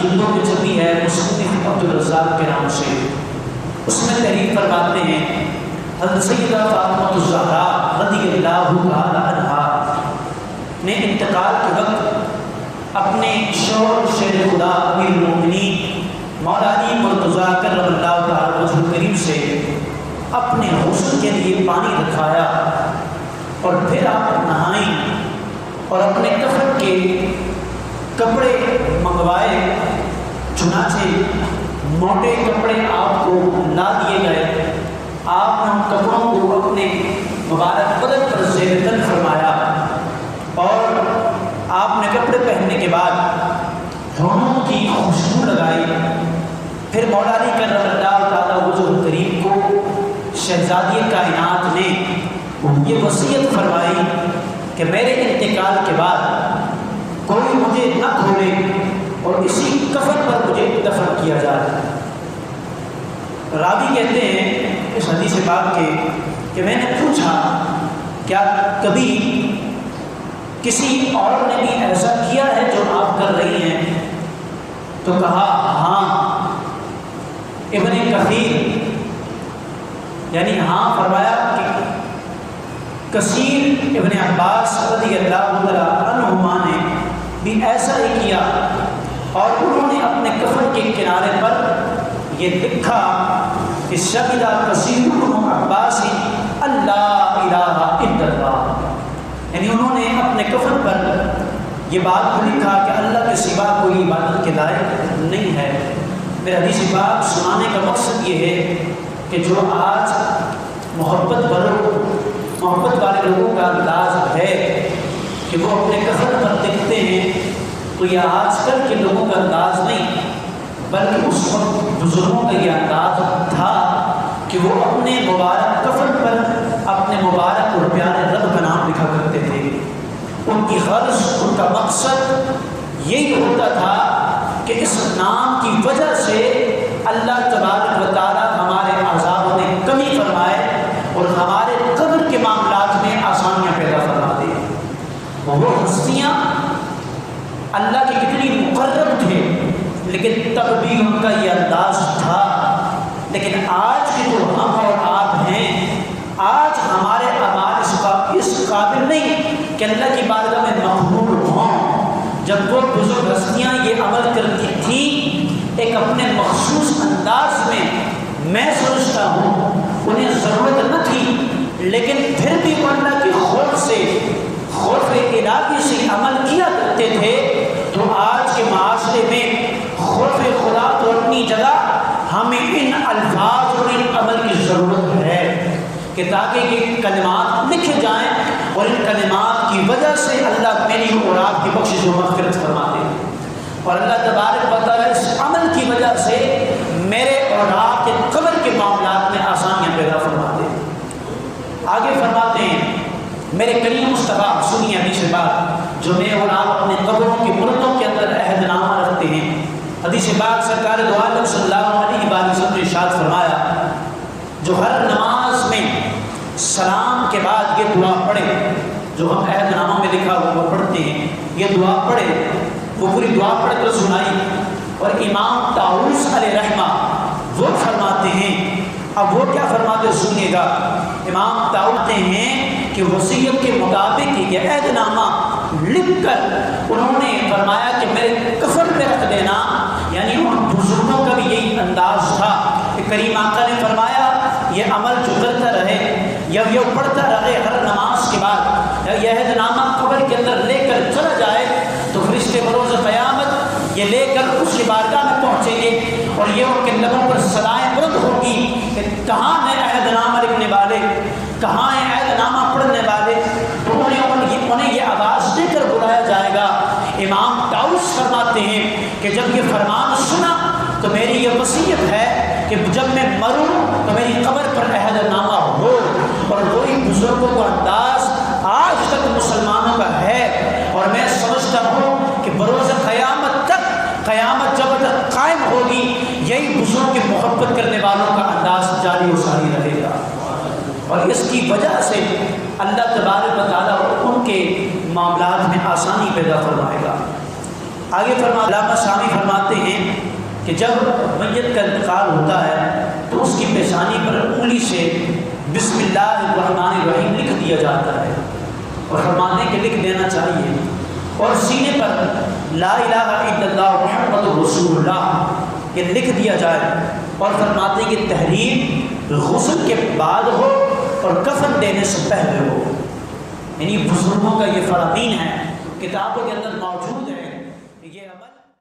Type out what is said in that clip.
جلدوں میں چھپی ہے مصنف عبدالرزاق کے نام سے. اس میں تحریر فرماتے ہیں حضرت سیدہ فاطمہ الزہرا رضی اللہ تعالی عنہا نے انتقال کے وقت اپنے شوہر شیر خدا امیر المومنین مولا علی مرتضیٰ کرم اللہ تعالی وجہ کریم سے اپنے غسل کے لیے پانی رکھایا اور پھر آپ نہائیں اور اپنے کفن کے کپڑے منگوائے. چنانچہ موٹے کپڑے آپ کو لا دیے گئے. آپ نے ان کپڑوں کو اپنے مبارک بدن پر زیر تن فرمایا اور آپ نے کپڑے پہننے کے بعد ہونوں کی خوشبو لگائی. پھر مولا علی کرم اللہ تعالیٰ وجہ کریم کو شہزادی کائنات نے یہ وصیت فرمائی کہ میرے انتقال کے بعد کوئی مجھے نہ کھولے اور اسی کفن پر مجھے دفن کیا جائے. راوی کہتے ہیں اس حدیث پاک کے کہ میں نے پوچھا کیا کبھی کسی اور نے بھی ایسا کیا ہے جو آپ کر رہی ہیں؟ تو کہا ہاں. ابن کثیر یعنی ہاں فرمایا کہ کثیر ابن عباس رضی اللہ عنہما نے بھی ایسا ہی کیا اور انہوں نے اپنے کفن کے کنارے پر یہ لکھا کہ شہیدہ کثیر ابن عباس اللہ الہ الا اللہ. یعنی انہوں نے اپنے کفن پر یہ بات کو لکھا کہ اللہ کے سوا کوئی عبادت کے لائق نہیں ہے. میرا حدیث پاک سنانے کا مقصد یہ ہے کہ جو آج محبت والے لوگوں کا انداز ہے کہ وہ اپنے کفن پر لکھتے ہیں تو یہ آج کل کے لوگوں کا انداز نہیں بلکہ اس وقت بزرگوں کا یہ انداز تھا کہ وہ اپنے مبارک کفن پر اپنے مبارک اور پیارے رب کا نام لکھا کرتے تھے. ان کی غرض ان کا مقصد یہی ہوتا تھا کہ اس نام کی وجہ سے اللہ تبارک و تعالیٰ ہمارے عذاب میں کمی فرمائے اور ہمارے قبر کے معاملات میں آسانیاں پیدا فرما دے. وہ ہستیاں اللہ کے کتنی مقرب تھے لیکن تب بھی ان کا یہ انداز تھا. لیکن آج کے جو ہم اور آپ ہیں آج ہمارے اعمال اس قابل نہیں کہ اللہ کی بارگاہ میں مقبول ہوں. جب وہ بزرگ ہستیاں یہ عمل کرتی تھیں ایک اپنے مخصوص انداز میں سمجھتا ہوں انہیں ضرورت نہ تھی لیکن پھر بھی وہ اللہ کے خوف الہی سے عمل کیا کرتے تھے. تو آج کے معاشرے میں خوف خدا تو اپنی جگہ ہمیں ان الفاظ اور ان عمل کی ضرورت ہے کہ تاکہ یہ کلمات لکھے جائیں اور ان کلمات کی وجہ سے اللہ میری اور آپ کی بخشش و مغفرت فرما دے اور اللہ تبارک و تعالیٰ اس عمل کی وجہ سے میرے اور آپ کے قبر کے معاملات میں آسانیاں پیدا فرما دے. آگے فرماتے ہیں میرے کریم مصطفیٰ سنیے حدیث پاک جو میں اور آپ اپنے قبروں کے مردوں کے اندر عہد نامہ رکھتے ہیں. حدیث پاک سرکار دو عالم صلی اللہ علیہ وسلم نے ارشاد فرمایا جو ہر نماز میں سلام کے بعد یہ دعا پڑھے جو ہم عہد نامہ میں لکھا ہوا وہ پڑھتے ہیں یہ دعا پڑھے وہ پوری دعا پڑھ کر سنائی. اور امام طاؤوس علیہ رحمہ وہ فرماتے ہیں اب وہ کیا فرماتے سنیے گا. امام طاؤوس کہتے ہیں کہ وصیت کے مطابق یہ عہد نامہ لکھ کر انہوں نے فرمایا کہ میرے کفن پہ رکھ دینا. یعنی ان بزرگوں کا بھی یہی انداز تھا کہ کریم آقا نے فرمایا یہ عمل جو کرتا رہے یا یہ پڑھتا رہے ہر نماز کے بعد یہ عہد نامہ قبر کے اندر لے کر چلا جائے تو فرشتے بروز قیامت یہ لے کر اس کی بارگاہ میں پہنچیں گے اور یہ ان کے لبوں پر صدائیں بلند ہوگی کہ کہاں ہے عہد نامہ لکھنے والے کہاں ہے عہد نامہ پڑھنے والے. تو انہیں یہ آواز دے کر بلایا جائے گا. امام طاؤوس فرماتے ہیں کہ جب یہ فرمان سنا تو میری یہ وصیت ہے کہ جب میں مروں تو میری قبر پر عہد نامہ ہو. اور وہی بزرگوں کا انداز آج تک مسلمانوں کا ہے اور میں سمجھتا ہوں کہ بروز قیامت تک قیامت جب تک قائم ہوگی یہی بزرگوں کی محبت کرنے والوں کا انداز جاری و ساری رہے گا. اور اس کی وجہ سے اللہ تبارک و تعالیٰ ان کے معاملات میں آسانی پیدا فرمائے گا. آگے علامہ شامی فرماتے ہیں کہ جب میت کا انتقال ہوتا ہے تو اس کی پیشانی پر انگلی سے بسم اللہ الرحمن الرحیم لکھ دیا جاتا ہے، اور فرماتے ہیں کہ لکھ دینا چاہیے، اور سینے پر لا الہ الا اللہ محمد رسول اللہ یہ لکھ دیا جائے، اور فرماتے ہیں کہ تحریر غسل کے بعد ہو اور کفن دینے سے پہلے ہو۔ یعنی بزرگوں کا یہ فرامین ہے، کتابوں کے اندر موجود